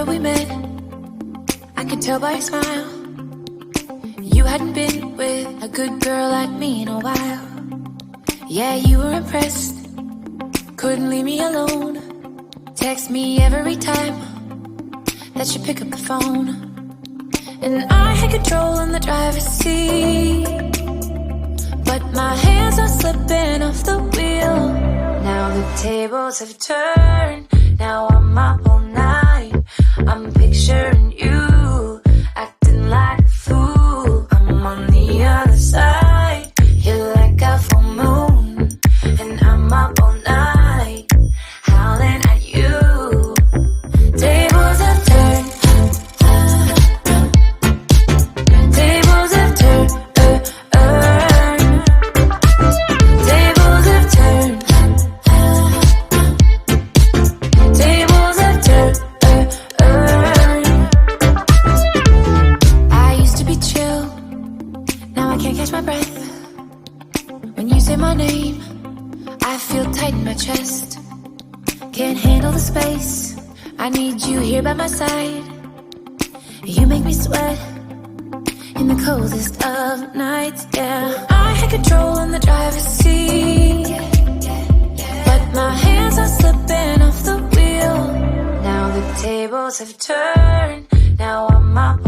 summer we met, I could tell by your smile you hadn't been with a good girl like me in a while. Yeah, you were impressed, couldn't leave me alone. Text me every time that you pick up the phone. And I had control in the driver's seat, but my hands are slipping off the wheel. Now the tables have turned, now I'm up all night. I'm picturing you acting like a fool. I'm on the other side, you're like a full moon, and I'm up all night, howling at you. Tables have turned, tables have turned, tables have turned, tables have turned. I used to be chill, now I can't catch my breath. When you say my name, I feel tight in my chest. Can't handle the space, I need you here by my side. You make me sweat in the coldest of nights, yeah. I had control in the driver's seat, but my hands are slipping off the wheel. Now the tables have turned, now I'm up